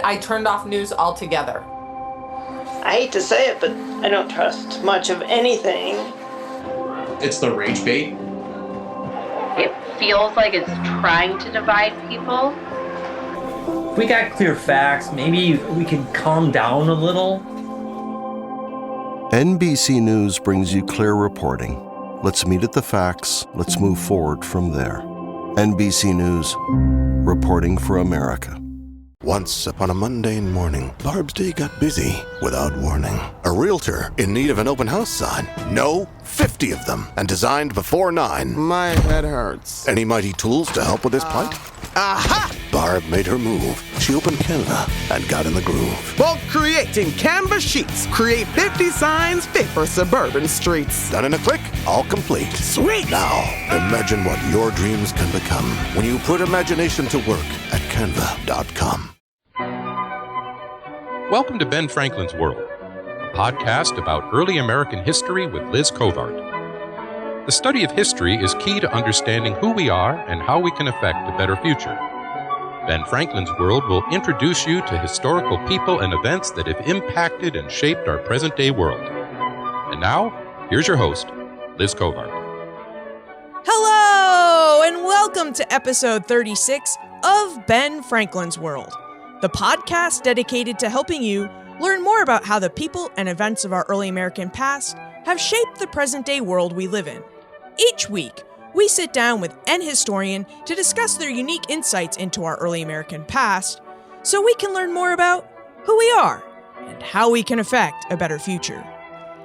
I turned off news altogether. I hate to say it, but I don't trust much of anything. It's the rage bait. It feels like it's trying to divide people. If we got clear facts, maybe we could calm down a little. NBC News brings you clear reporting. Let's meet at the facts. Let's move forward from there. NBC News, reporting for America. Once upon a mundane morning, Barb's day got busy without warning. A realtor in need of an open house sign. No, 50 of them, and designed before 9. My head hurts. Any mighty tools to help with this plight? Aha! Barb made her move. She opened Canva and got in the groove. Bulk creating Canva sheets. Create 50 signs fit for suburban streets. Done in a click, all complete. Sweet! Now, imagine what your dreams can become when you put imagination to work at canva.com. Welcome to Ben Franklin's World, a podcast about early American history with Liz Covart. The study of history is key to understanding who we are and how we can affect a better future. Ben Franklin's World will introduce you to historical people and events that have impacted and shaped our present-day world. And now, here's your host, Liz Covart. Hello, and welcome to episode 36 of Ben Franklin's World, the podcast dedicated to helping you learn more about how the people and events of our early American past have shaped the present-day world we live in. Each week, we sit down with an historian to discuss their unique insights into our early American past so we can learn more about who we are and how we can affect a better future.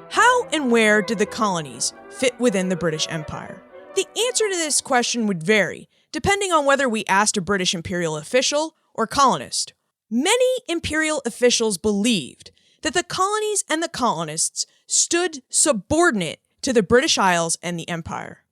How and where did the colonies fit within the British Empire? The answer to this question would vary, depending on whether we asked a British imperial official or colonist. Many imperial officials believed that the colonies and the colonists stood subordinate to the British Isles and the Empire.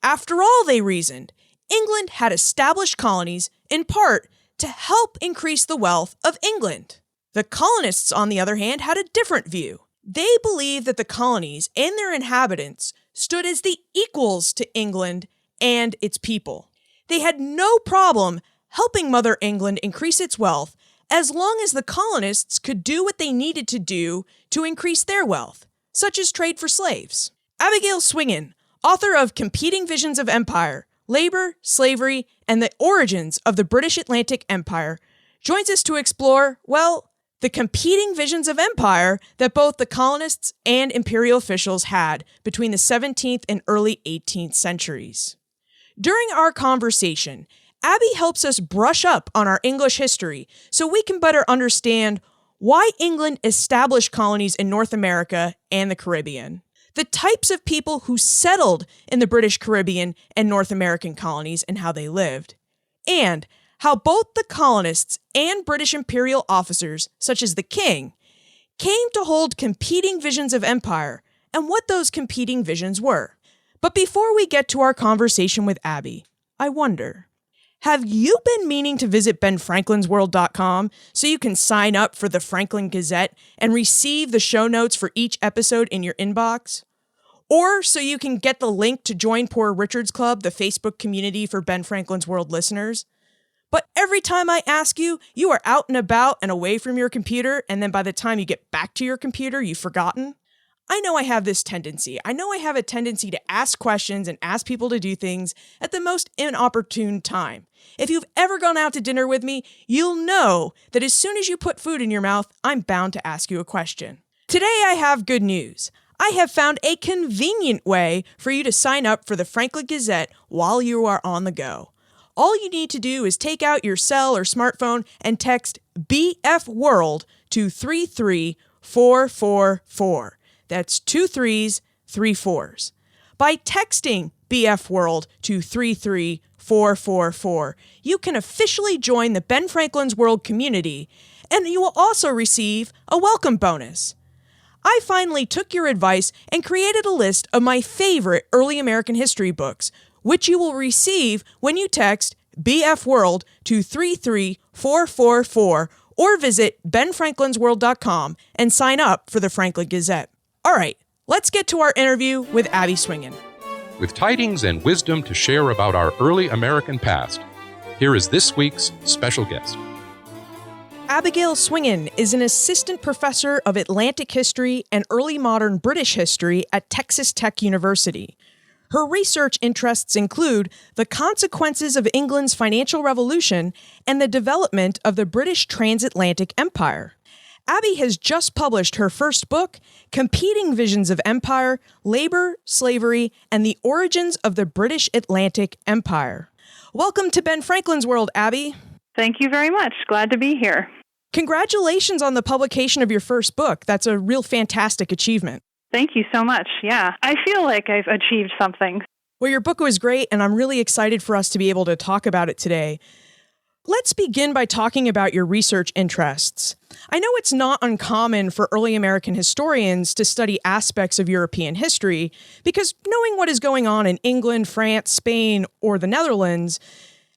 After all, they reasoned, England had established colonies in part to help increase the wealth of England. The colonists, on the other hand, had a different view. They believed that the colonies and their inhabitants stood as the equals to England and its people. They had no problem helping Mother England increase its wealth as long as the colonists could do what they needed to do to increase their wealth, such as trade for slaves. Abigail Swingen, author of Competing Visions of Empire, Labor, Slavery, and the Origins of the British Atlantic Empire, joins us to explore, well, the competing visions of empire that both the colonists and imperial officials had between the 17th and early 18th centuries. During our conversation, Abby helps us brush up on our English history so we can better understand why England established colonies in North America and the Caribbean, the types of people who settled in the British Caribbean and North American colonies and how they lived, and how both the colonists and British imperial officers, such as the king, came to hold competing visions of empire and what those competing visions were. But before we get to our conversation with Abby, I wonder, have you been meaning to visit benfranklinsworld.com so you can sign up for the Franklin Gazette and receive the show notes for each episode in your inbox? Or so you can get the link to join Poor Richard's Club, the Facebook community for Ben Franklin's World listeners? But every time I ask you, you are out and about and away from your computer, and then by the time you get back to your computer, you've forgotten. I know I have this tendency. I know I have a tendency to ask questions and ask people to do things at the most inopportune time. If you've ever gone out to dinner with me, you'll know that as soon as you put food in your mouth, I'm bound to ask you a question. Today I have good news. I have found a convenient way for you to sign up for the Franklin Gazette while you are on the go. All you need to do is take out your cell or smartphone and text BF World to 33444. That's 2 3s, 3 4s. By texting BF World to 33444, you can officially join the Ben Franklin's World community, and you will also receive a welcome bonus. I finally took your advice and created a list of my favorite early American history books, which you will receive when you text BF World to 33444 or visit benfranklinsworld.com and sign up for the Franklin Gazette. All right, let's get to our interview with Abby Swingen. With tidings and wisdom to share about our early American past, here is this week's special guest. Abigail Swingen is an assistant professor of Atlantic history and early modern British history at Texas Tech University. Her research interests include the consequences of England's financial revolution and the development of the British transatlantic empire. Abby has just published her first book, Competing Visions of Empire, Labor, Slavery, and the Origins of the British Atlantic Empire. Welcome to Ben Franklin's World, Abby. Thank you very much. Glad to be here. Congratulations on the publication of your first book. That's a real fantastic achievement. Thank you so much. Yeah, I feel like I've achieved something. Well, your book was great, and I'm really excited for us to be able to talk about it today. Let's begin by talking about your research interests. I know it's not uncommon for early American historians to study aspects of European history because knowing what is going on in England, France, Spain, or the Netherlands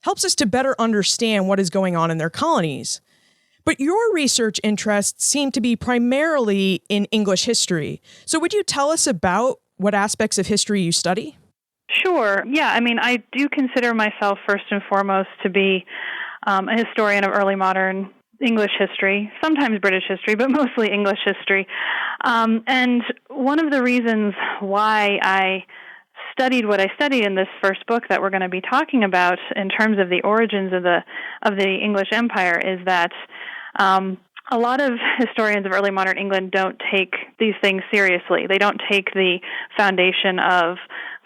helps us to better understand what is going on in their colonies. But your research interests seem to be primarily in English history. So would you tell us about what aspects of history you study? Sure. Yeah, I do consider myself first and foremost to be a historian of early modern English history, sometimes British history, but mostly English history. And one of the reasons why I studied what I studied in this first book that we're going to be talking about in terms of the origins of the English Empire is that a lot of historians of early modern England don't take these things seriously. They don't take the foundation of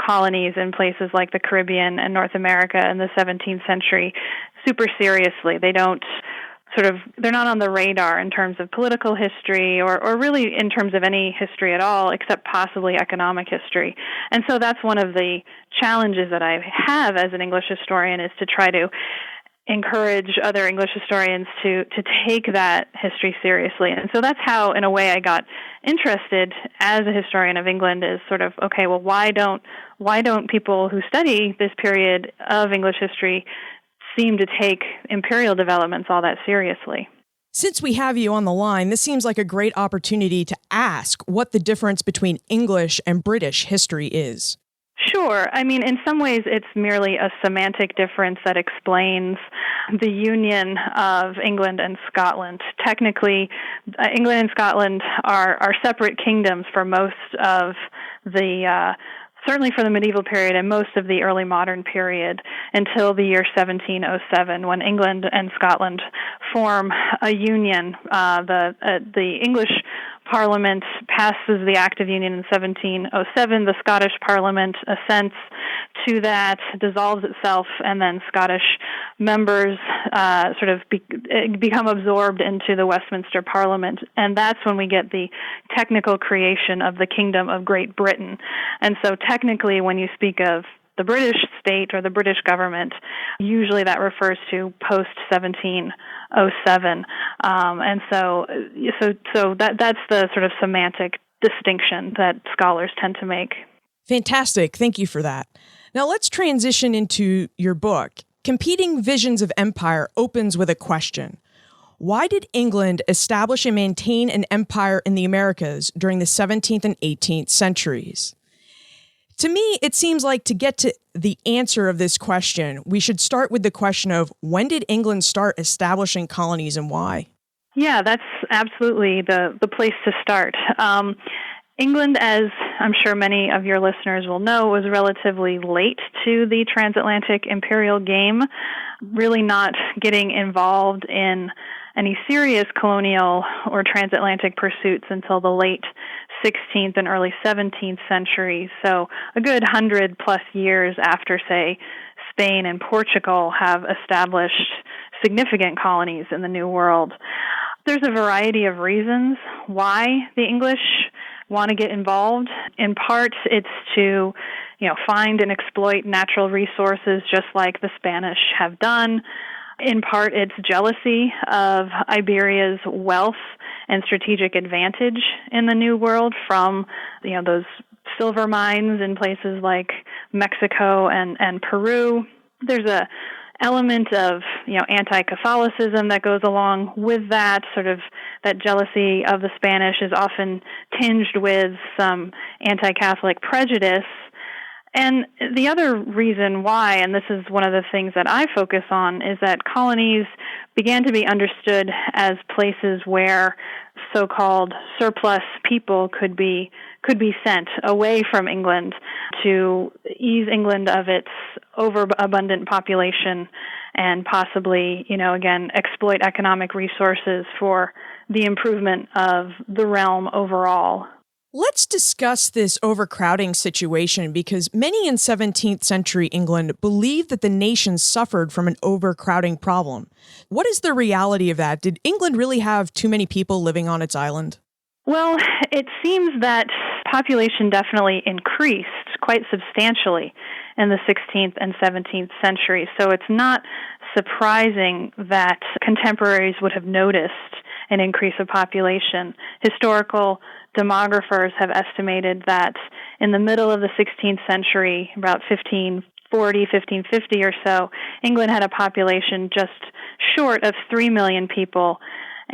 colonies in places like the Caribbean and North America in the 17th century super seriously. They're not on the radar in terms of political history or really in terms of any history at all, except possibly economic history. And so that's one of the challenges that I have as an English historian is to try to encourage other English historians to take that history seriously. And so that's how, in a way, I got interested as a historian of England is sort of, okay, well, why don't people who study this period of English history seem to take imperial developments all that seriously? Since we have you on the line, this seems like a great opportunity to ask what the difference between English and British history is. Sure. In some ways, it's merely a semantic difference that explains the union of England and Scotland. Technically, England and Scotland are separate kingdoms for most of certainly for the medieval period and most of the early modern period until the year 1707, when England and Scotland form a union. The English Parliament passes the Act of Union in 1707. The Scottish Parliament assents to that, dissolves itself, and then Scottish members become absorbed into the Westminster Parliament. And that's when we get the technical creation of the Kingdom of Great Britain. And so technically, when you speak of the British state or the British government, usually that refers to post-1707. And so that's the sort of semantic distinction that scholars tend to make. Fantastic. Thank you for that. Now let's transition into your book. Competing Visions of Empire opens with a question. Why did England establish and maintain an empire in the Americas during the 17th and 18th centuries? To me, it seems like to get to the answer of this question, we should start with the question of when did England start establishing colonies and why? Yeah, that's absolutely the place to start. England, as I'm sure many of your listeners will know, was relatively late to the transatlantic imperial game, really not getting involved in any serious colonial or transatlantic pursuits until the late 16th and early 17th centuries. So a good 100 plus years after, say, Spain and Portugal have established significant colonies in the New World. There's a variety of reasons why the English want to get involved. In part, it's to, find and exploit natural resources just like the Spanish have done. In part, it's jealousy of Iberia's wealth and strategic advantage in the New World from, those silver mines in places like Mexico and Peru. There's a element of, anti-Catholicism that goes along with that. Sort of that jealousy of the Spanish is often tinged with some anti-Catholic prejudice. And the other reason why, and this is one of the things that I focus on, is that colonies began to be understood as places where so-called surplus people could be sent away from England to ease England of its overabundant population and possibly, again, exploit economic resources for the improvement of the realm overall. Let's discuss this overcrowding situation because many in 17th century England believed that the nation suffered from an overcrowding problem. What is the reality of that? Did England really have too many people living on its island? Well, it seems that population definitely increased quite substantially in the 16th and 17th century. So it's not surprising that contemporaries would have noticed an increase of population. Historical demographers have estimated that in the middle of the 16th century, about 1540, 1550 or so, England had a population just short of 3 million people.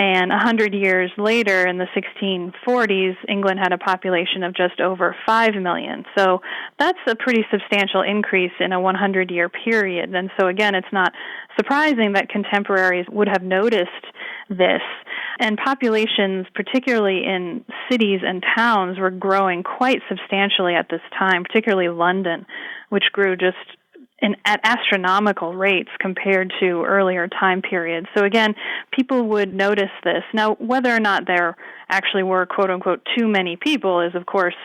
And 100 years later, in the 1640s, England had a population of just over 5 million. So that's a pretty substantial increase in a 100-year period. And so again, it's not surprising that contemporaries would have noticed this. And populations, particularly in cities and towns, were growing quite substantially at this time, particularly London, which grew just at astronomical rates compared to earlier time periods. So again, people would notice this. Now, whether or not there actually were, quote unquote, too many people is, of course,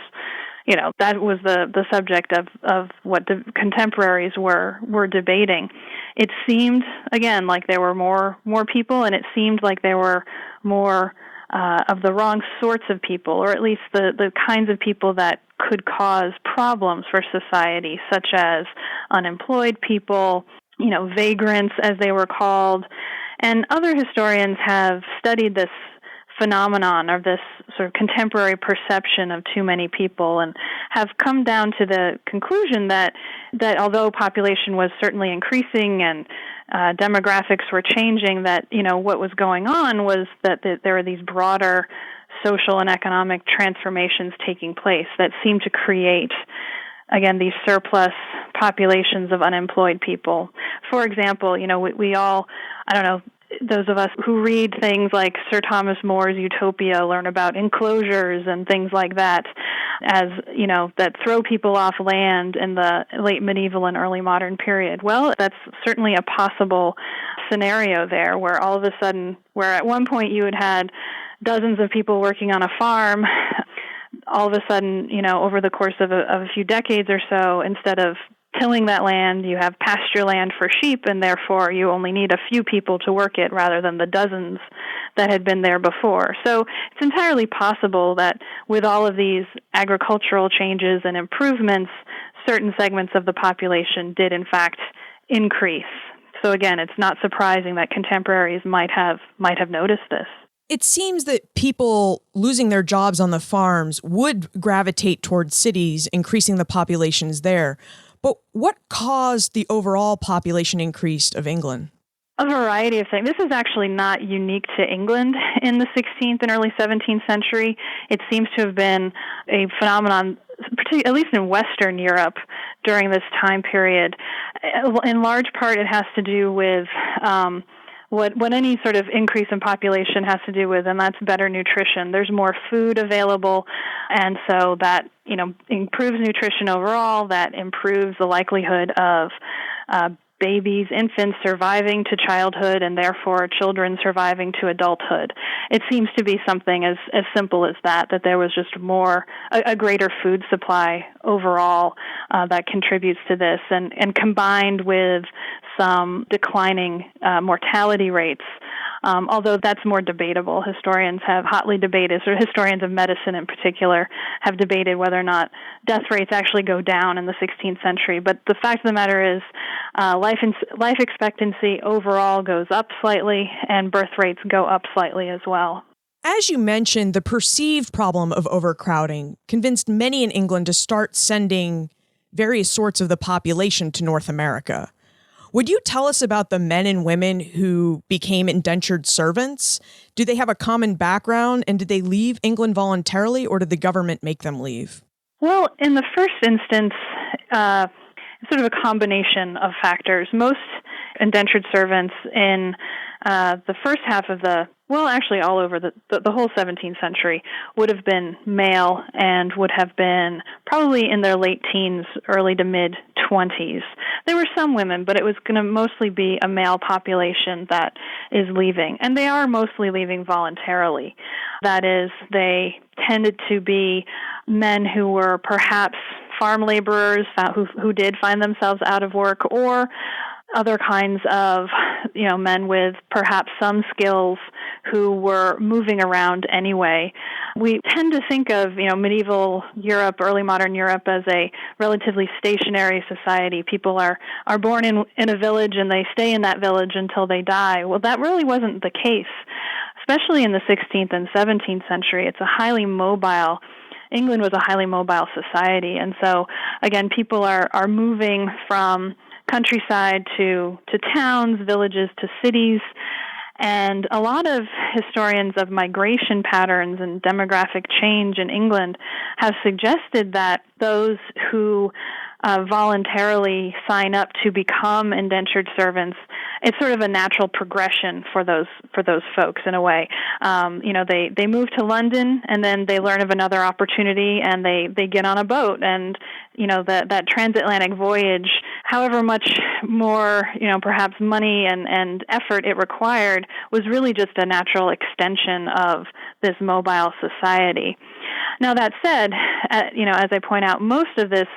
that was the subject of what the contemporaries were debating. It seemed, again, like there were more people, and it seemed like there were more of the wrong sorts of people, or at least the kinds of people that could cause problems for society, such as unemployed people, vagrants, as they were called. And other historians have studied this phenomenon, or this sort of contemporary perception of too many people, and have come down to the conclusion that although population was certainly increasing and demographics were changing, that what was going on was that there were these broader social and economic transformations taking place that seemed to create, again, these surplus populations of unemployed people. For example, we all, I don't know, those of us who read things like Sir Thomas More's Utopia learn about enclosures and things like that, as, that throw people off land in the late medieval and early modern period. Well, that's certainly a possible scenario there, where all of a sudden, where at one point you had dozens of people working on a farm, all of a sudden, over the course of a few decades or so, instead of tilling that land, you have pasture land for sheep, and therefore you only need a few people to work it rather than the dozens that had been there before. So it's entirely possible that with all of these agricultural changes and improvements, certain segments of the population did in fact increase. So again, it's not surprising that contemporaries might have noticed this. It seems that people losing their jobs on the farms would gravitate towards cities, increasing the populations there. But what caused the overall population increase of England? A variety of things. This is actually not unique to England in the 16th and early 17th century. It seems to have been a phenomenon, at least in Western Europe, during this time period. In large part, it has to do with what any sort of increase in population has to do with, and that's better nutrition. There's more food available, and so that improves nutrition overall. That improves the likelihood of babies, infants surviving to childhood, and therefore children surviving to adulthood. It seems to be something as simple as that there was just a greater food supply overall that contributes to this, and combined with some declining mortality rates. Although that's more debatable. Historians have hotly debated, or historians of medicine in particular, have debated whether or not death rates actually go down in the 16th century. But the fact of the matter is life expectancy overall goes up slightly, and birth rates go up slightly as well. As you mentioned, the perceived problem of overcrowding convinced many in England to start sending various sorts of the population to North America. Would you tell us about the men and women who became indentured servants? Do they have a common background, and did they leave England voluntarily, or did the government make them leave? Well, in the first instance, it's sort of a combination of factors. Most indentured servants in the first half of actually all over the whole 17th century would have been male and would have been probably in their late teens, early to mid-20s. There were some women, but it was going to mostly be a male population that is leaving. And they are mostly leaving voluntarily. That is, they tended to be men who were perhaps farm laborers who did find themselves out of work, or other kinds of, men with perhaps some skills who were moving around anyway. We tend to think of, medieval Europe, early modern Europe as a relatively stationary society. People are born in a village and they stay in that village until they die. Well, that really wasn't the case, especially in the 16th and 17th century. England was a highly mobile society. And so, again, people are moving from countryside to towns, villages to cities. And a lot of historians of migration patterns and demographic change in England have suggested that those who voluntarily sign up to become indentured servants, it's sort of a natural progression for those folks in a way. They move to London and then they learn of another opportunity and they get on a boat, and that transatlantic voyage, however much more perhaps money and effort it required, was really just a natural extension of this mobile society. Now that said, as I point out, most of this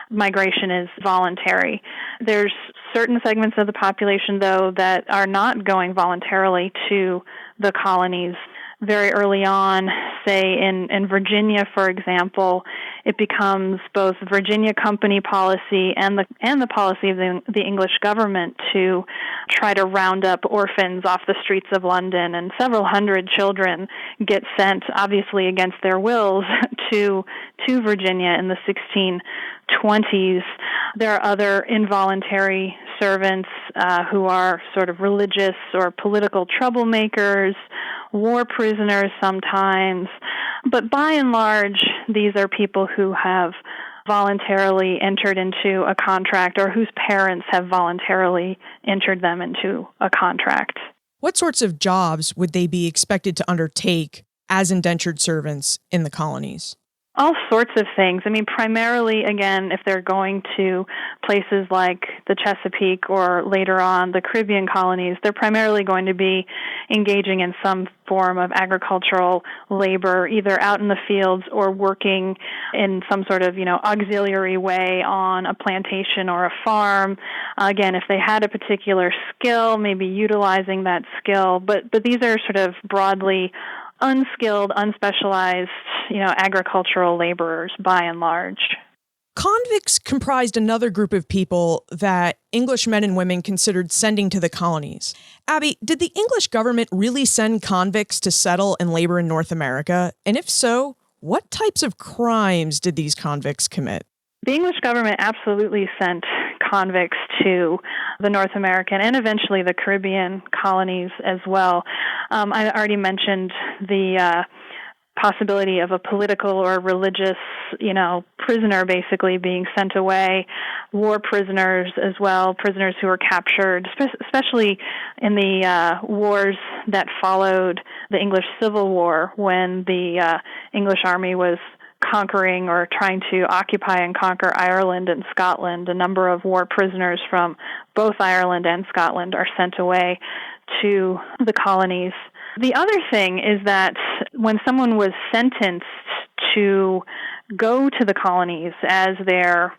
migration is voluntary. There's certain segments of the population, though, that are not going voluntarily to the colonies. Very early on, say in Virginia, for example, it becomes both Virginia company policy and the policy of the English government to try to round up orphans off the streets of London, and several hundred children get sent, obviously against their wills, to Virginia in the 1620s. There are other involuntary servants who are sort of religious or political troublemakers, war prisoners sometimes. But by and large, these are people who have voluntarily entered into a contract, or whose parents have voluntarily entered them into a contract. What sorts of jobs would they be expected to undertake as indentured servants in the colonies? All sorts of things. I mean, primarily, again, if they're going to places like the Chesapeake or later on the Caribbean colonies, they're primarily going to be engaging in some form of agricultural labor, either out in the fields or working in some sort of, auxiliary way on a plantation or a farm. Again, if they had a particular skill, maybe utilizing that skill. But these are sort of broadly unskilled, unspecialized, agricultural laborers by and large. Convicts comprised another group of people that English men and women considered sending to the colonies. Abby, did the English government really send convicts to settle and labor in North America? And if so, what types of crimes did these convicts commit? The English government absolutely sent convicts to the North American and eventually the Caribbean colonies as well. I already mentioned the possibility of a political or religious, prisoner basically being sent away, war prisoners as well, prisoners who were captured, especially in the wars that followed the English Civil War, when the English army was conquering or trying to occupy and conquer Ireland and Scotland. A number of war prisoners from both Ireland and Scotland are sent away to the colonies. The other thing is that when someone was sentenced to go to the colonies as their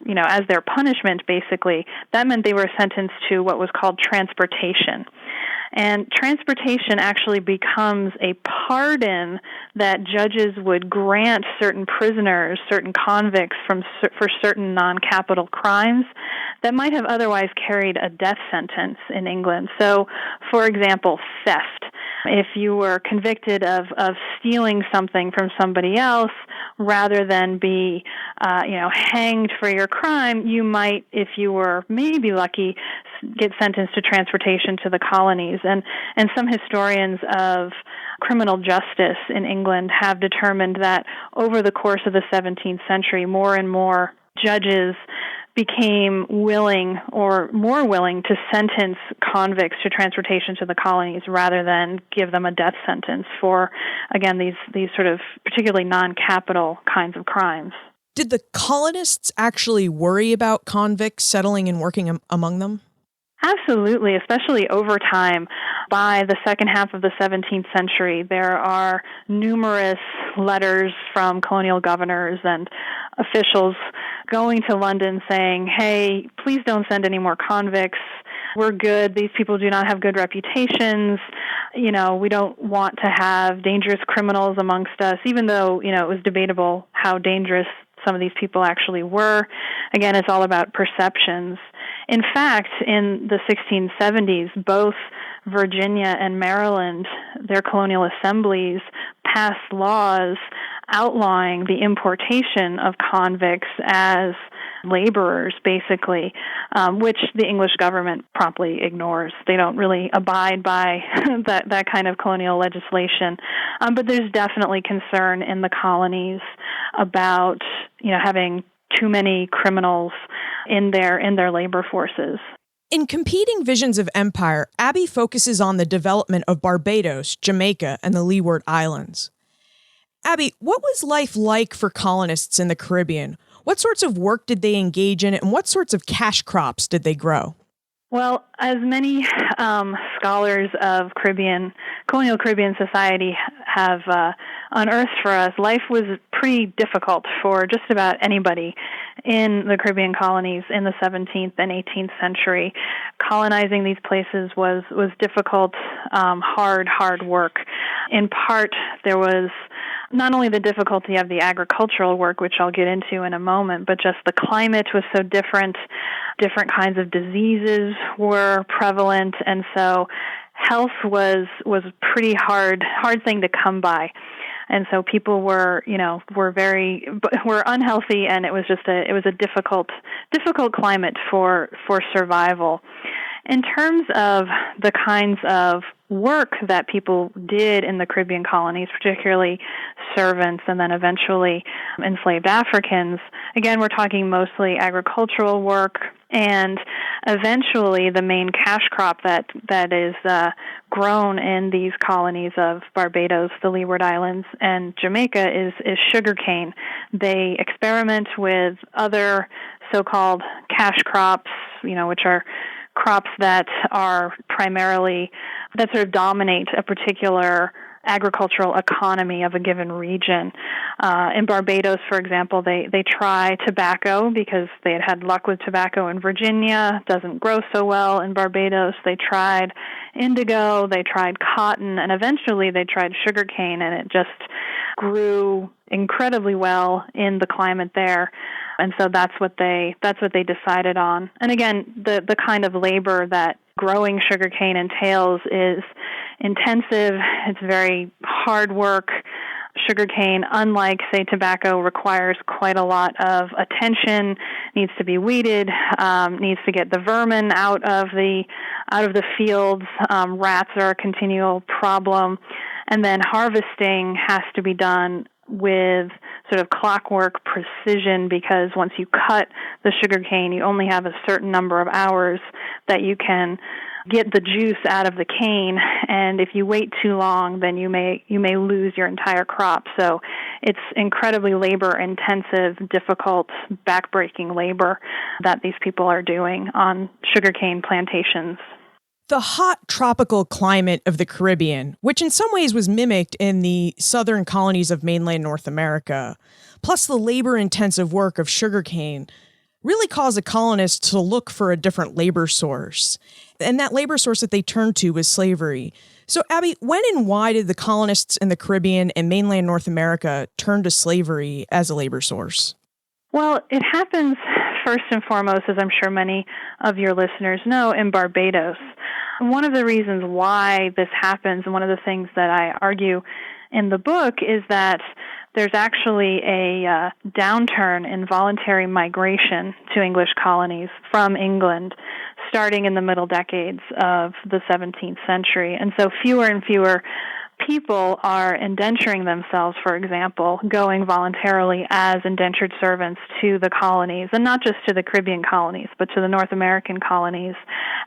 punishment, basically, that meant they were sentenced to what was called transportation. And transportation actually becomes a pardon that judges would grant certain prisoners, certain convicts for certain non-capital crimes that might have otherwise carried a death sentence in England. So, for example, theft. If you were convicted of stealing something from somebody else, rather than be, hanged for your crime, you might, if you were maybe lucky, get sentenced to transportation to the colonies. And some historians of criminal justice in England have determined that over the course of the 17th century, more and more judges became willing or more willing to sentence convicts to transportation to the colonies rather than give them a death sentence for, again, these sort of particularly non-capital kinds of crimes. Did the colonists actually worry about convicts settling and working among them? Absolutely, especially over time. By the second half of the 17th century, there are numerous letters from colonial governors and officials going to London saying, hey, please don't send any more convicts. We're good. These people do not have good reputations. You know, we don't want to have dangerous criminals amongst us, even though, you know, it was debatable how dangerous some of these people actually were. Again, it's all about perceptions. In fact, in the 1670s, both Virginia and Maryland, their colonial assemblies, passed laws outlawing the importation of convicts as laborers, basically, which the English government promptly ignores. They don't really abide by that kind of colonial legislation. But there's definitely concern in the colonies about, you know, having too many criminals in their labor forces. In Competing Visions of Empire, Abby focuses on the development of Barbados, Jamaica, and the Leeward Islands. Abby, what was life like for colonists in the Caribbean? What sorts of work did they engage in, and what sorts of cash crops did they grow? Well, as many scholars of colonial Caribbean society have unearthed for us, life was pretty difficult for just about anybody in the Caribbean colonies in the 17th and 18th century. Colonizing these places was difficult, hard work. In part, there was not only the difficulty of the agricultural work, which I'll get into in a moment, but just the climate was so different. Different kinds of diseases were prevalent, and so health was pretty hard thing to come by. And so people were unhealthy, and it was a difficult climate for survival. In terms of the kinds of work that people did in the Caribbean colonies, particularly servants and then eventually enslaved Africans, again, we're talking mostly agricultural work, and eventually the main cash crop that is grown in these colonies of Barbados, the Leeward Islands, and Jamaica is sugarcane. They experiment with other so-called cash crops, which are crops that are primarily, that sort of dominate a particular agricultural economy of a given region. In Barbados, for example, they try tobacco because they had luck with tobacco in Virginia. Doesn't grow so well in Barbados. They tried indigo, they tried cotton, and eventually they tried sugarcane, and it just grew incredibly well in the climate there. And so that's what they decided on. And again, the kind of labor that growing sugarcane entails is intensive. It's very hard work. Sugarcane, unlike, say, tobacco, requires quite a lot of attention, needs to be weeded, needs to get the vermin out of the fields. Rats are a continual problem. And then harvesting has to be done with sort of clockwork precision, because once you cut the sugarcane, you only have a certain number of hours that you can get the juice out of the cane, and if you wait too long, then you may lose your entire crop. So it's incredibly labor-intensive, difficult, backbreaking labor that these people are doing on sugarcane plantations. The hot tropical climate of the Caribbean, which in some ways was mimicked in the southern colonies of mainland North America, plus the labor-intensive work of sugarcane, really caused the colonists to look for a different labor source. And that labor source that they turned to was slavery. So, Abby, when and why did the colonists in the Caribbean and mainland North America turn to slavery as a labor source? Well, it happens first and foremost, as I'm sure many of your listeners know, in Barbados. One of the reasons why this happens, and one of the things that I argue in the book, is that there's actually a downturn in voluntary migration to English colonies from England starting in the middle decades of the 17th century. And so fewer and fewer people are indenturing themselves, for example, going voluntarily as indentured servants to the colonies, and not just to the Caribbean colonies, but to the North American colonies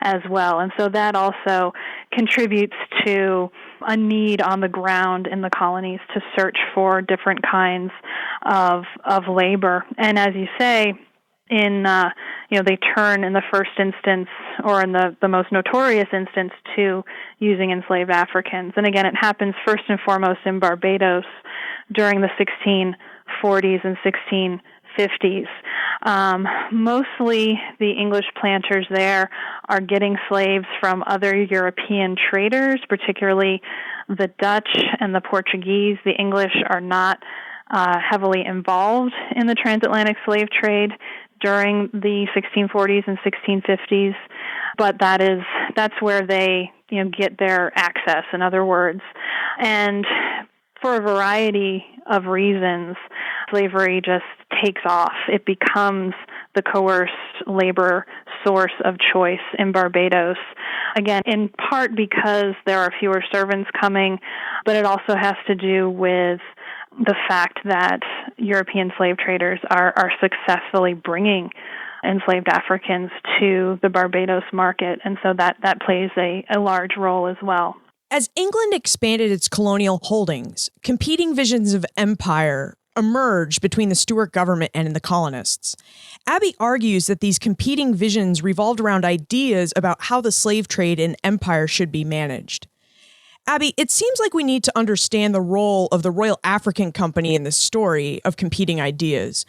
as well. And so that also contributes to a need on the ground in the colonies to search for different kinds of labor. And as you say, they turn in the first instance, or in the most notorious instance, to using enslaved Africans. And again, it happens first and foremost in Barbados during the 1640s and 1650s. Mostly the English planters there are getting slaves from other European traders, particularly the Dutch and the Portuguese. The English are not heavily involved in the transatlantic slave trade during the 1640s and 1650s, but that's where they get their access, in other words. And for a variety of reasons, slavery just takes off. It becomes the coerced labor source of choice in Barbados. Again, in part because there are fewer servants coming, but it also has to do with the fact that European slave traders are successfully bringing enslaved Africans to the Barbados market, and so that plays a large role as well. As England expanded its colonial holdings, competing visions of empire emerged between the Stuart government and the colonists. Abby argues that these competing visions revolved around ideas about how the slave trade and empire should be managed. Abby, it seems like we need to understand the role of the Royal African Company in this story of competing ideas.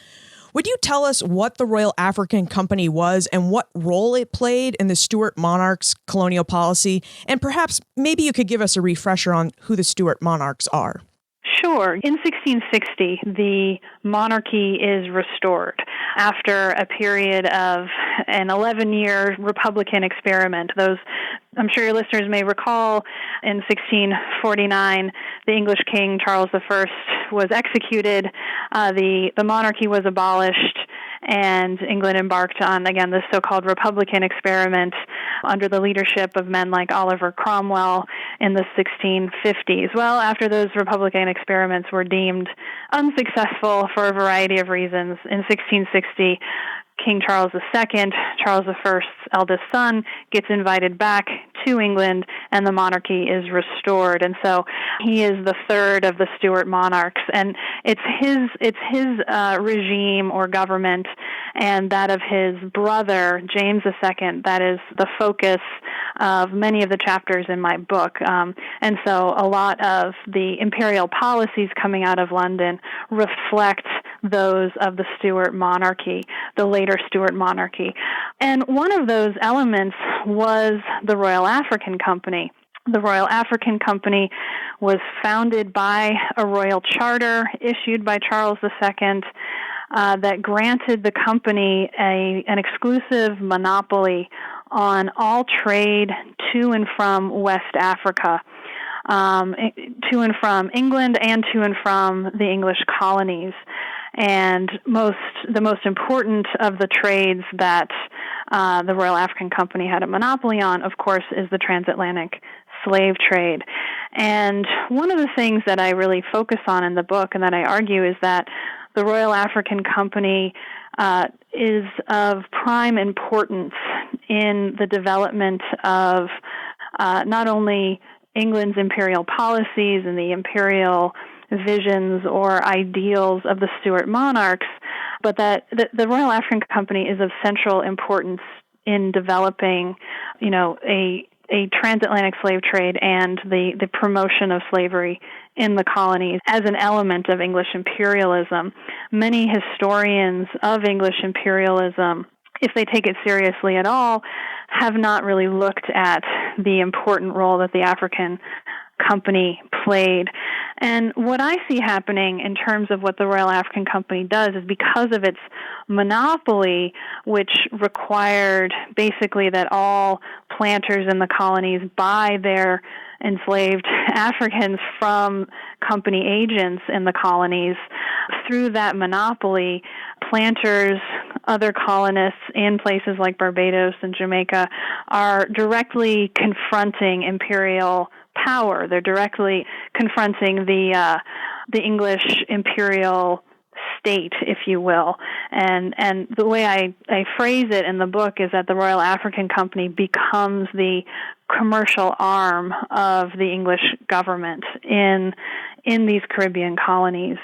Would you tell us what the Royal African Company was and what role it played in the Stuart monarchs' colonial policy? And perhaps maybe you could give us a refresher on who the Stuart monarchs are. Sure. In 1660, the monarchy is restored after a period of an 11-year Republican experiment. I'm sure your listeners may recall, in 1649, the English King Charles I was executed, the monarchy was abolished, and England embarked on, again, this so-called Republican experiment under the leadership of men like Oliver Cromwell in the 1650s. Well, after those Republican experiments were deemed unsuccessful for a variety of reasons, in 1660, King Charles II, Charles I's eldest son, gets invited back to England, and the monarchy is restored. And so he is the third of the Stuart monarchs, and it's his regime or government and that of his brother, James II, that is the focus of many of the chapters in my book. And so a lot of the imperial policies coming out of London reflect those of the Stuart monarchy, the later Stuart monarchy. And one of those elements was the Royal African Company. The Royal African Company was founded by a royal charter issued by Charles II that granted the company an exclusive monopoly on all trade to and from West Africa, to and from England and to and from the English colonies. And the most important of the trades that the Royal African Company had a monopoly on, of course, is the transatlantic slave trade. And one of the things that I really focus on in the book and that I argue is that the Royal African Company is of prime importance in the development of not only England's imperial policies and the imperial visions or ideals of the Stuart monarchs, but that the Royal African Company is of central importance in developing, a transatlantic slave trade and the promotion of slavery in the colonies as an element of English imperialism. Many historians of English imperialism, if they take it seriously at all, have not really looked at the important role that the African Company played. And what I see happening in terms of what the Royal African Company does is, because of its monopoly, which required basically that all planters in the colonies buy their enslaved Africans from company agents in the colonies, through that monopoly, planters, other colonists in places like Barbados and Jamaica are directly confronting imperial power. They're directly confronting the English imperial state, if you will. And the way I phrase it in the book is that the Royal African Company becomes the commercial arm of the English government in these Caribbean colonies.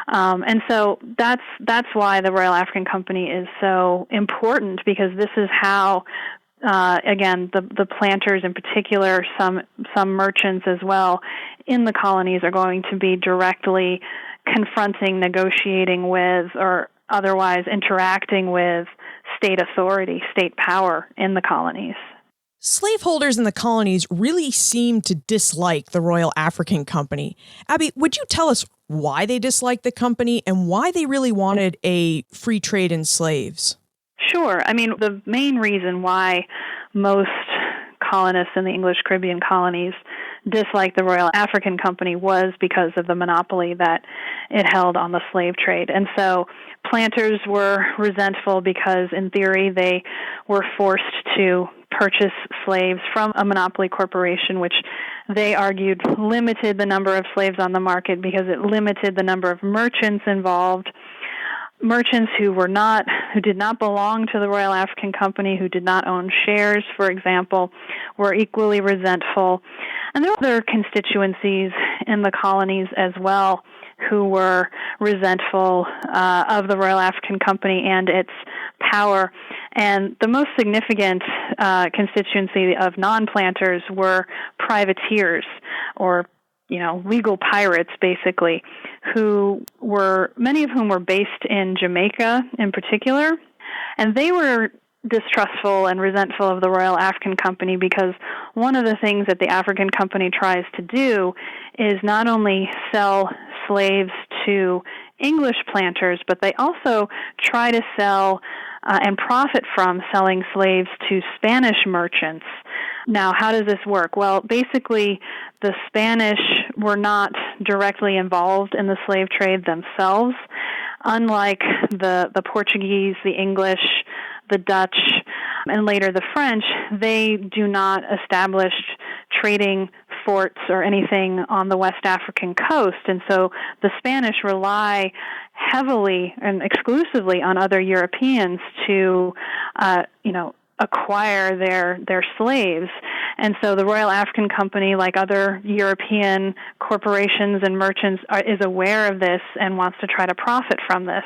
And so that's why the Royal African Company is so important, because this is how again, the planters in particular, some merchants as well in the colonies are going to be directly confronting, negotiating with, or otherwise interacting with state authority, state power in the colonies. Slaveholders in the colonies really seem to dislike the Royal African Company. Abby, would you tell us why they disliked the company and why they really wanted a free trade in slaves? Sure. I mean, the main reason why most colonists in the English Caribbean colonies disliked the Royal African Company was because of the monopoly that it held on the slave trade. And so planters were resentful because, in theory, they were forced to purchase slaves from a monopoly corporation, which they argued limited the number of slaves on the market because it limited the number of merchants involved. Merchants who did not belong to the Royal African Company, who did not own shares, for example, were equally resentful. And there were other constituencies in the colonies as well who were resentful of the Royal African Company and its power. And the most significant constituency of non-planters were privateers, or legal pirates, basically, many of whom were based in Jamaica in particular. And they were distrustful and resentful of the Royal African Company because one of the things that the African Company tries to do is not only sell slaves to English planters, but they also try to sell and profit from selling slaves to Spanish merchants. Now, how does this work? Well, basically, the Spanish were not directly involved in the slave trade themselves. Unlike the Portuguese, the English, the Dutch, and later the French, they do not establish trading forts or anything on the West African coast. And so the Spanish rely heavily and exclusively on other Europeans to, acquire their slaves. And so the Royal African Company, like other European corporations and merchants, is aware of this and wants to try to profit from this.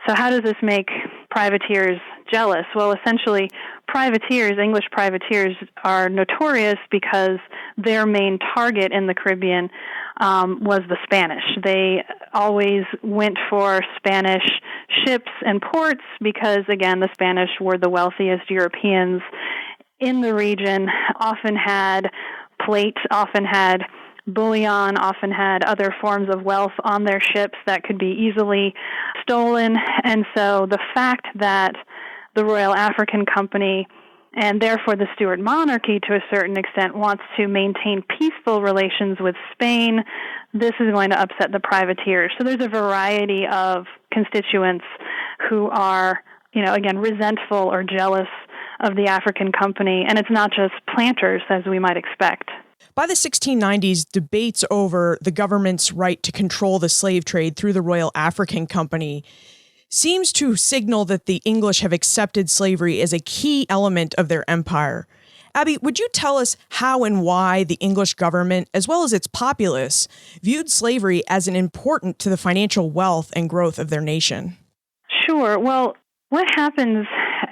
So how does this make privateers jealous? Well, essentially, English privateers, are notorious because their main target in the Caribbean was the Spanish. They always went for Spanish ships and ports because, again, the Spanish were the wealthiest Europeans in the region, often had plate, often had bullion, often had other forms of wealth on their ships that could be easily stolen. And so the fact that the Royal African Company, and therefore the Stuart monarchy to a certain extent, wants to maintain peaceful relations with Spain, this is going to upset the privateers. So there's a variety of constituents who are, again, resentful or jealous of the African Company. And it's not just planters, as we might expect. By the 1690s, debates over the government's right to control the slave trade through the Royal African Company seems to signal that the English have accepted slavery as a key element of their empire. Abby, would you tell us how and why the English government, as well as its populace, viewed slavery as important to the financial wealth and growth of their nation? Sure. Well, what happens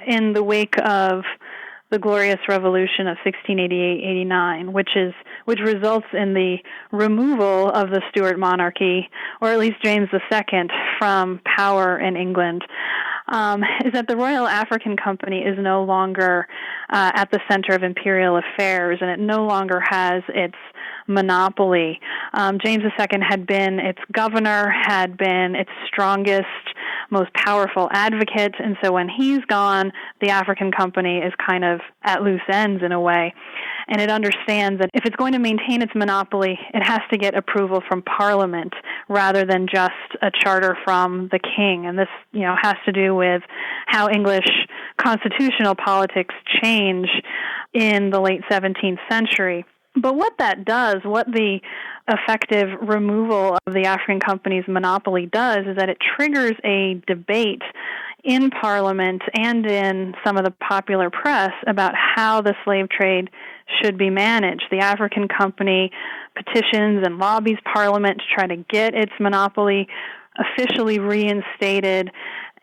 in the wake of the Glorious Revolution of 1688-89, which results in the removal of the Stuart monarchy, or at least James II, from power in England, is that the Royal African Company is no longer at the center of imperial affairs, and it no longer has its monopoly. James II had been its governor, had been its strongest, most powerful advocate, and so when he's gone, the African Company is kind of at loose ends in a way. And it understands that if it's going to maintain its monopoly, it has to get approval from Parliament rather than just a charter from the king. And this, has to do with how English constitutional politics change in the late 17th century. But what that does, what the effective removal of the African company's monopoly does, is that it triggers a debate in Parliament and in some of the popular press about how the slave trade should be managed. The African company petitions and lobbies Parliament to try to get its monopoly officially reinstated,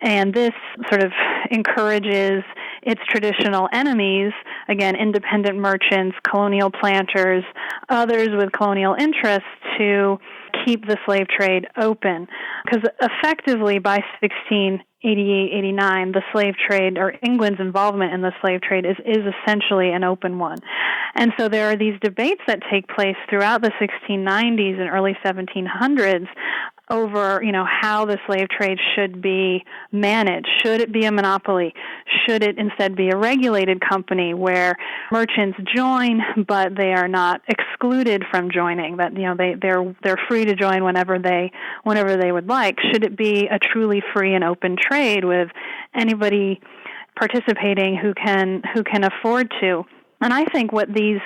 and this sort of encourages its traditional enemies, again, independent merchants, colonial planters, others with colonial interests, to keep the slave trade open. Because effectively by 1688-89, the slave trade, or England's involvement in the slave trade, is essentially an open one. And so there are these debates that take place throughout the 1690s and early 1700s over, how the slave trade should be managed. Should it be a monopoly? Should it instead be a regulated company where merchants join, but they are not excluded from joining? That they're free to join whenever they would like. Should it be a truly free and open trade with anybody participating who can afford to? And I think what these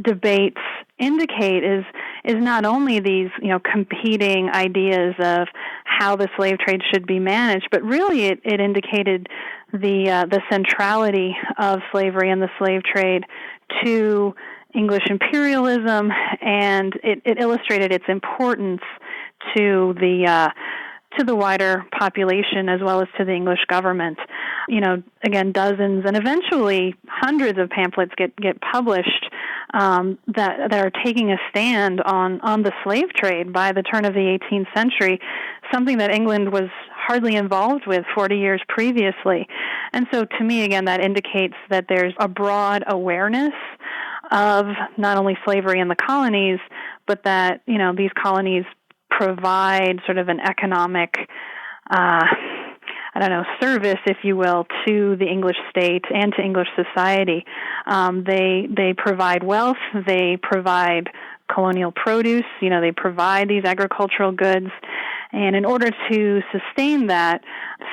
debates indicate is not only these competing ideas of how the slave trade should be managed, but really it indicated the centrality of slavery and the slave trade to English imperialism, and it illustrated its importance to the wider population as well as to the English government. Again, dozens and eventually hundreds of pamphlets get published that are taking a stand on the slave trade by the turn of the 18th century, something that England was hardly involved with 40 years previously. And so to me, again, that indicates that there's a broad awareness of not only slavery in the colonies, but that, these colonies provide sort of an economic, service, if you will, to the English state and to English society. They provide wealth, they provide colonial produce, they provide these agricultural goods. And in order to sustain that,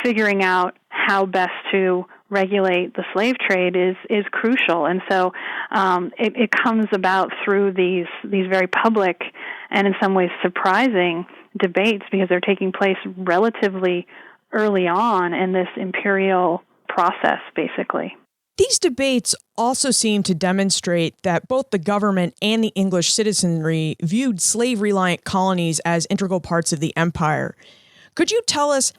figuring out how best to regulate the slave trade is crucial. And so it comes about through these very public and in some ways surprising debates, because they're taking place relatively early on in this imperial process, basically. These debates also seem to demonstrate that both the government and the English citizenry viewed slave-reliant colonies as integral parts of the empire. Could you tell us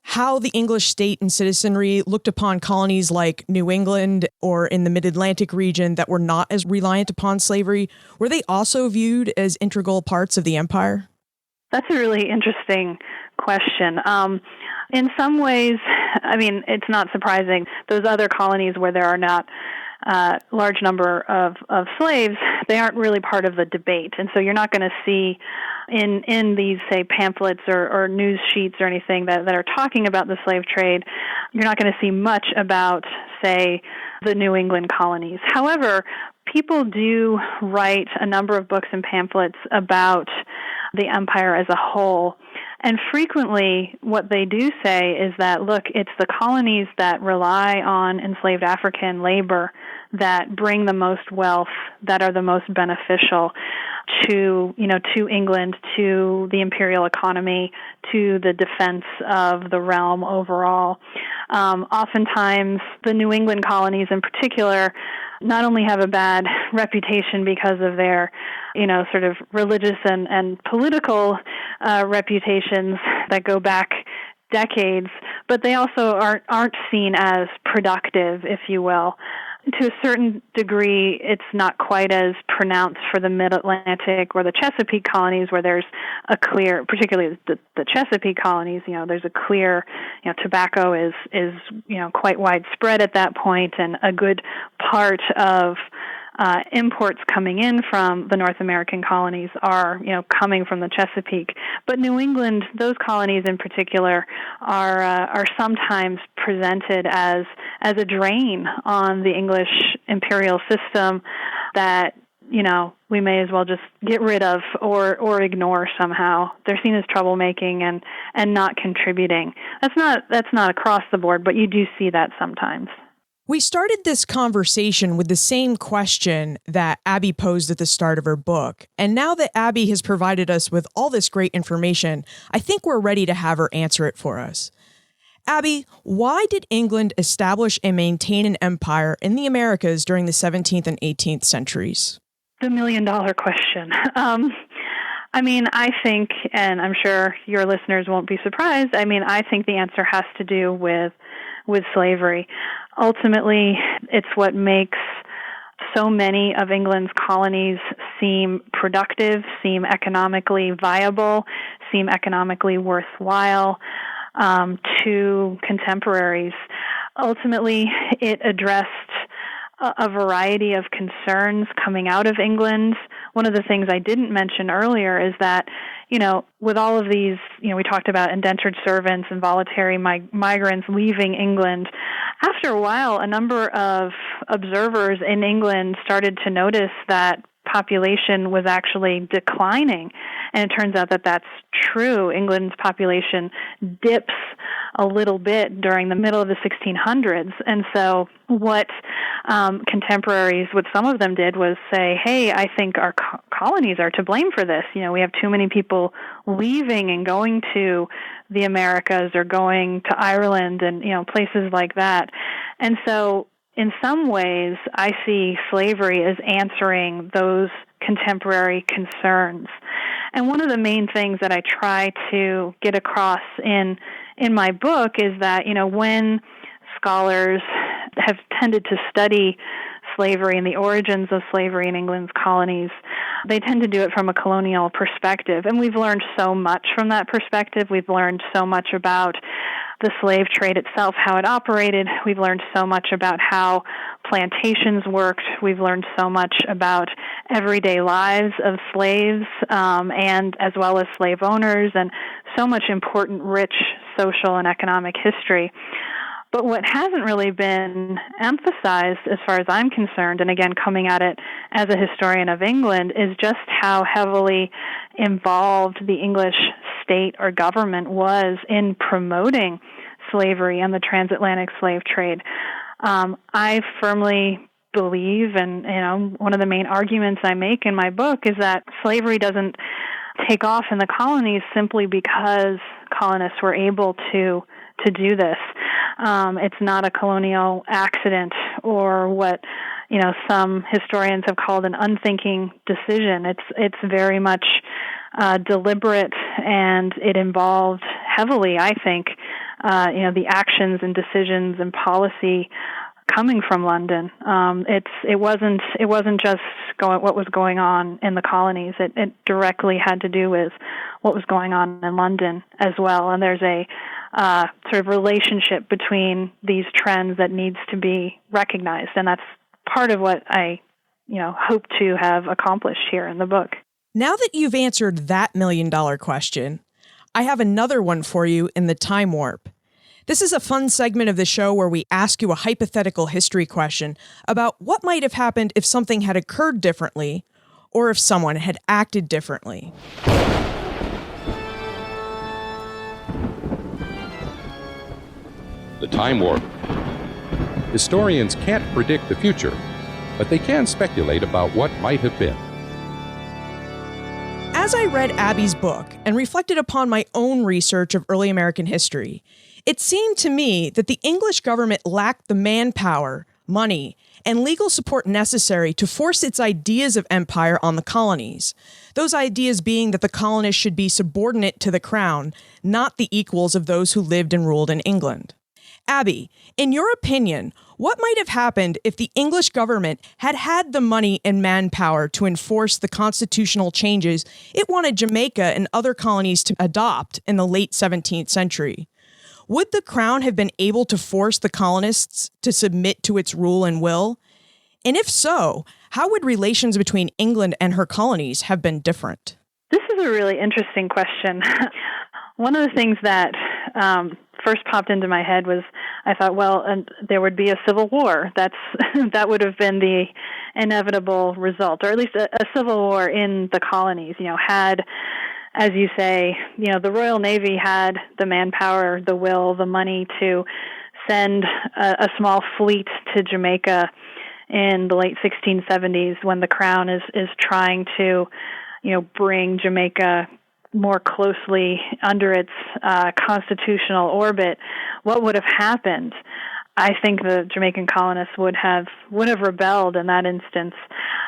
how the English state and citizenry looked upon colonies like New England or in the Mid-Atlantic region that were not as reliant upon slavery? Were they also viewed as integral parts of the empire? That's a really interesting question. In some ways, it's not surprising. Those other colonies where there are not large number of slaves, they aren't really part of the debate. And so you're not going to see in these, say, pamphlets or news sheets or anything that are talking about the slave trade, you're not going to see much about, say, the New England colonies. However, people do write a number of books and pamphlets about the empire as a whole. And frequently what they do say is that, look, it's the colonies that rely on enslaved African labor that bring the most wealth, that are the most beneficial to England, to the imperial economy, to the defense of the realm overall. Oftentimes, the New England colonies in particular not only have a bad reputation because of their, sort of religious and political reputations that go back decades, but they also aren't seen as productive, if you will. To a certain degree, it's not quite as pronounced for the Mid-Atlantic or the Chesapeake colonies, where there's a clear, particularly the Chesapeake colonies, there's a clear, tobacco is quite widespread at that point, and a good part of imports coming in from the North American colonies are, coming from the Chesapeake. But New England, those colonies in particular, are sometimes presented as a drain on the English imperial system that, we may as well just get rid of or ignore somehow. They're seen as troublemaking and not contributing. That's not across the board, but you do see that sometimes. We started this conversation with the same question that Abby posed at the start of her book. And now that Abby has provided us with all this great information, I think we're ready to have her answer it for us. Abby, why did England establish and maintain an empire in the Americas during the 17th and 18th centuries? The million-dollar question. I think, and I'm sure your listeners won't be surprised, I think the answer has to do with slavery. Ultimately, it's what makes so many of England's colonies seem productive, seem economically viable, seem economically worthwhile to contemporaries. Ultimately, it addressed a variety of concerns coming out of England. One of the things I didn't mention earlier is that, with all of these, we talked about indentured servants and voluntary migrants leaving England. After a while, a number of observers in England started to notice that population was actually declining. And it turns out that that's true. England's population dips a little bit during the middle of the 1600s. And so what contemporaries, what some of them did was say, hey, I think our colonies are to blame for this. We have too many people leaving and going to the Americas or going to Ireland and, places like that. And so in some ways, I see slavery as answering those contemporary concerns. And one of the main things that I try to get across in my book is that, when scholars have tended to study slavery and the origins of slavery in England's colonies, they tend to do it from a colonial perspective. And we've learned so much from that perspective. We've learned so much about the slave trade itself, how it operated. We've learned so much about how plantations worked. We've learned so much about everyday lives of slaves and as well as slave owners, and so much important, rich social and economic history. But what hasn't really been emphasized, as far as I'm concerned, and again, coming at it as a historian of England, is just how heavily involved the English state or government was in promoting slavery and the transatlantic slave trade. I firmly believe, and one of the main arguments I make in my book is that slavery doesn't take off in the colonies simply because colonists were able to do this. It's not a colonial accident or what some historians have called an unthinking decision. It's very much deliberate, and it involved heavily, I think, the actions and decisions and policy coming from London. It wasn't just what was going on in the colonies. It directly had to do with what was going on in London as well. And there's a sort of relationship between these trends that needs to be recognized, and that's part of what I, hope to have accomplished here in the book. Now that you've answered that million-dollar question, I have another one for you in the time warp. This is a fun segment of the show where we ask you a hypothetical history question about what might have happened if something had occurred differently, or if someone had acted differently. The time warp. Historians can't predict the future, but they can speculate about what might have been. As I read Abby's book and reflected upon my own research of early American history, it seemed to me that the English government lacked the manpower, money, and legal support necessary to force its ideas of empire on the colonies. Those ideas being that the colonists should be subordinate to the crown, not the equals of those who lived and ruled in England. Abby, in your opinion, what might have happened if the English government had had the money and manpower to enforce the constitutional changes it wanted Jamaica and other colonies to adopt in the late 17th century? Would the crown have been able to force the colonists to submit to its rule and will? And if so, how would relations between England and her colonies have been different? This is a really interesting question. One of the things that first popped into my head was, I thought, there would be a civil war. That would have been the inevitable result, or at least a civil war in the colonies. Had, as you say, the Royal Navy had the manpower, the will, the money to send a small fleet to Jamaica in the late 1670s when the Crown is trying to, bring Jamaica more closely under its constitutional orbit, what would have happened? I think the Jamaican colonists would have rebelled in that instance.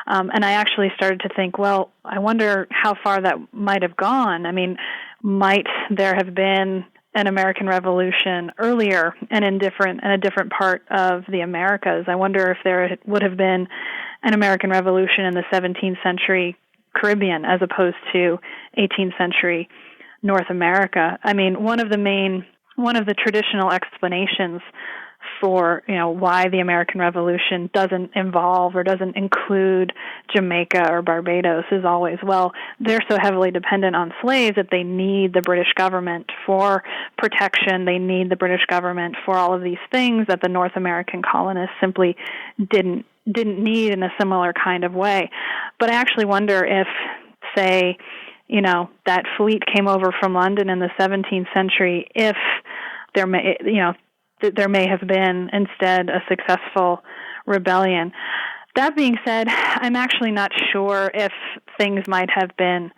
And I actually started to think, well, I wonder how far that might have gone. I mean, might there have been an American Revolution earlier and in a different part of the Americas? I wonder if there would have been an American Revolution in the 17th century Caribbean as opposed to 18th century North America. I mean, one of the traditional explanations for why the American Revolution doesn't involve or doesn't include Jamaica or Barbados is always, well, they're so heavily dependent on slaves that they need the British government for protection. They need the British government for all of these things that the North American colonists simply didn't need in a similar kind of way. But I actually wonder if, say, that fleet came over from London in the 17th century, if there may have been instead a successful rebellion. That being said, I'm actually not sure if things might have been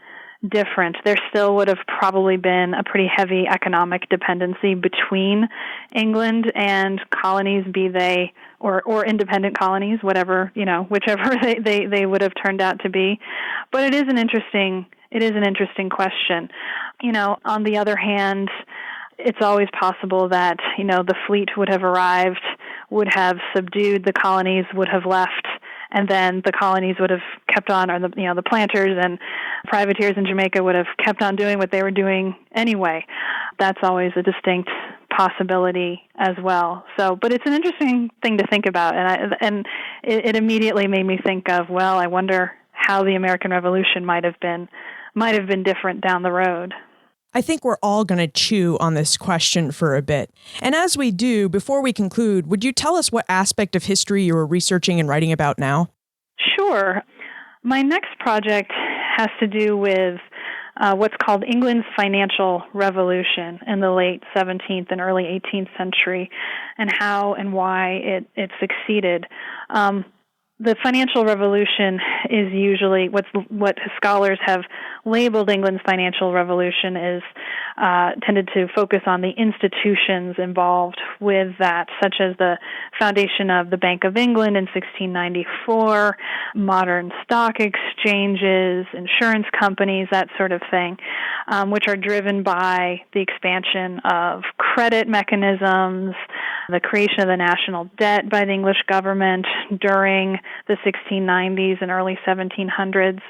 different. There still would have probably been a pretty heavy economic dependency between England and colonies, be they or independent colonies, whichever they would have turned out to be. But it is an interesting question. On the other hand, it's always possible that, the fleet would have arrived, would have subdued the colonies, would have left, and then the colonies would have kept on, or the planters and privateers in Jamaica would have kept on doing what they were doing anyway. That's always a distinct possibility as well. So, but it's an interesting thing to think about, and it immediately made me think of, well, I wonder how the American Revolution might have been different down the road. I think we're all going to chew on this question for a bit. And as we do, before we conclude, would you tell us what aspect of history you are researching and writing about now? Sure. My next project has to do with what's called England's financial revolution in the late 17th and early 18th century, and how and why it succeeded. The financial revolution is usually what scholars have labeled England's financial revolution is tended to focus on the institutions involved with that, such as the foundation of the Bank of England in 1694, modern stock exchanges, insurance companies, that sort of thing, which are driven by the expansion of credit mechanisms, the creation of the national debt by the English government during the 1690s and early 1700s.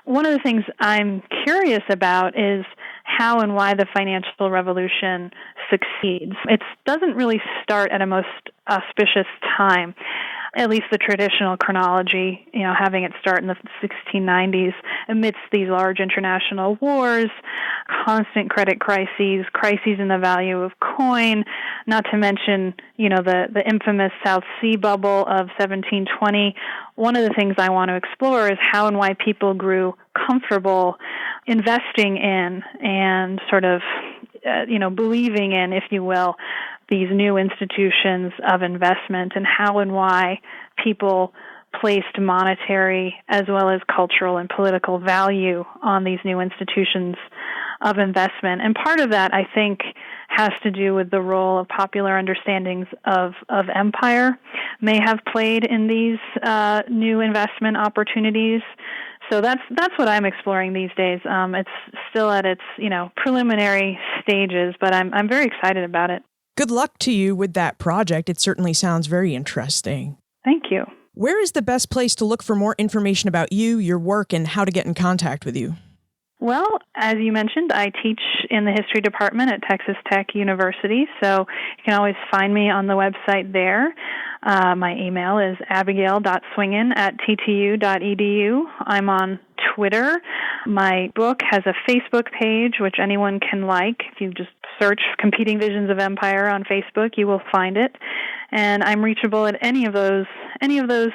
One of the things I'm curious about is how and why the financial revolution succeeds. It doesn't really start at a most auspicious time, at least the traditional chronology, having it start in the 1690s amidst these large international wars, constant credit crises in the value of coin, not to mention, the infamous South Sea bubble of 1720. One of the things I want to explore is how and why people grew comfortable investing in and sort of, believing in, if you will, these new institutions of investment, and how and why people placed monetary as well as cultural and political value on these new institutions of investment. And part of that, I think, has to do with the role of popular understandings of empire may have played in these new investment opportunities. So that's what I'm exploring these days. It's still at its preliminary stages, but I'm very excited about it. Good luck to you with that project. It certainly sounds very interesting. Thank you. Where is the best place to look for more information about you, your work, and how to get in contact with you? Well, as you mentioned, I teach in the history department at Texas Tech University, so you can always find me on the website there. My email is abigail.swingen@ttu.edu. I'm on Twitter. My book has a Facebook page, which anyone can like. If you just search Competing Visions of Empire on Facebook, you will find it. And I'm reachable at any of those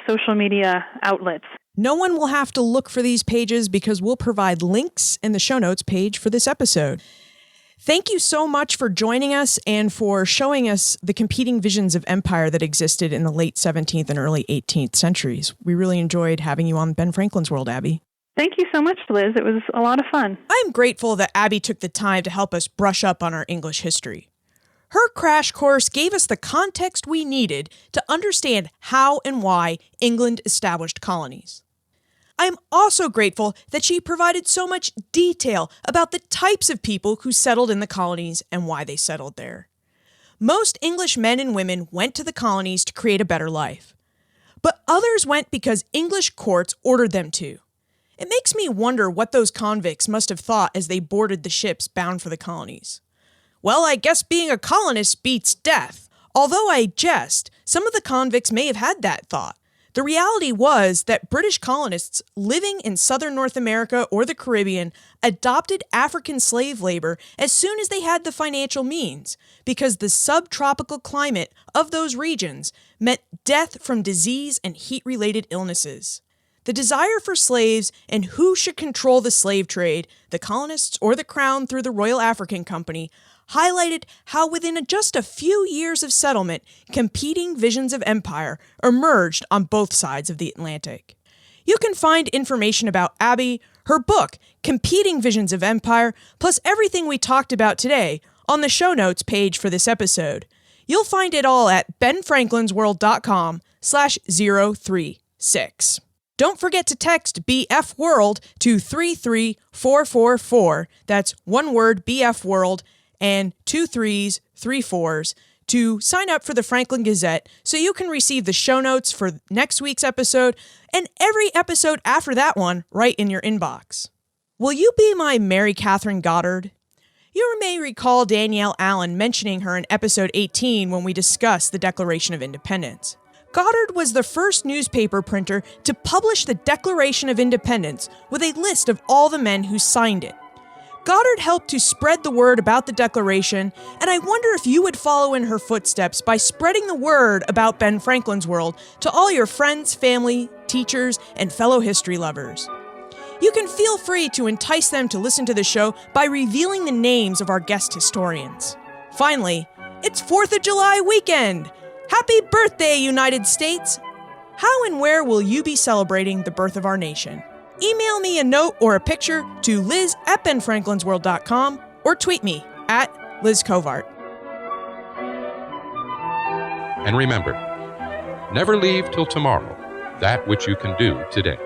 social media outlets. No one will have to look for these pages because we'll provide links in the show notes page for this episode. Thank you so much for joining us and for showing us the competing visions of empire that existed in the late 17th and early 18th centuries. We really enjoyed having you on Ben Franklin's World, Abby. Thank you so much, Liz. It was a lot of fun. I'm grateful that Abby took the time to help us brush up on our English history. Her crash course gave us the context we needed to understand how and why England established colonies. I'm also grateful that she provided so much detail about the types of people who settled in the colonies and why they settled there. Most English men and women went to the colonies to create a better life. But others went because English courts ordered them to. It makes me wonder what those convicts must have thought as they boarded the ships bound for the colonies. Well, I guess being a colonist beats death. Although I jest, some of the convicts may have had that thought. The reality was that British colonists living in southern North America or the Caribbean adopted African slave labor as soon as they had the financial means, because the subtropical climate of those regions meant death from disease and heat-related illnesses. The desire for slaves and who should control the slave trade, the colonists or the crown through the Royal African Company, highlighted how within just a few years of settlement, competing visions of empire emerged on both sides of the Atlantic. You can find information about Abby, her book, Competing Visions of Empire, plus everything we talked about today on the show notes page for this episode. You'll find it all at benfranklinsworld.com/036. Don't forget to text BF World to 33444. That's one word, BF World, and 2 3s, 3 4s to sign up for the Franklin Gazette so you can receive the show notes for next week's episode and every episode after that one right in your inbox. Will you be my Mary Catherine Goddard? You may recall Danielle Allen mentioning her in episode 18 when we discussed the Declaration of Independence. Goddard was the first newspaper printer to publish the Declaration of Independence with a list of all the men who signed it. Goddard helped to spread the word about the Declaration, and I wonder if you would follow in her footsteps by spreading the word about Ben Franklin's World to all your friends, family, teachers, and fellow history lovers. You can feel free to entice them to listen to the show by revealing the names of our guest historians. Finally, it's 4th of July weekend! Happy birthday, United States! How and where will you be celebrating the birth of our nation? Email me a note or a picture to liz@benfranklinsworld.com or tweet me @LizCovart. And remember, never leave till tomorrow that which you can do today.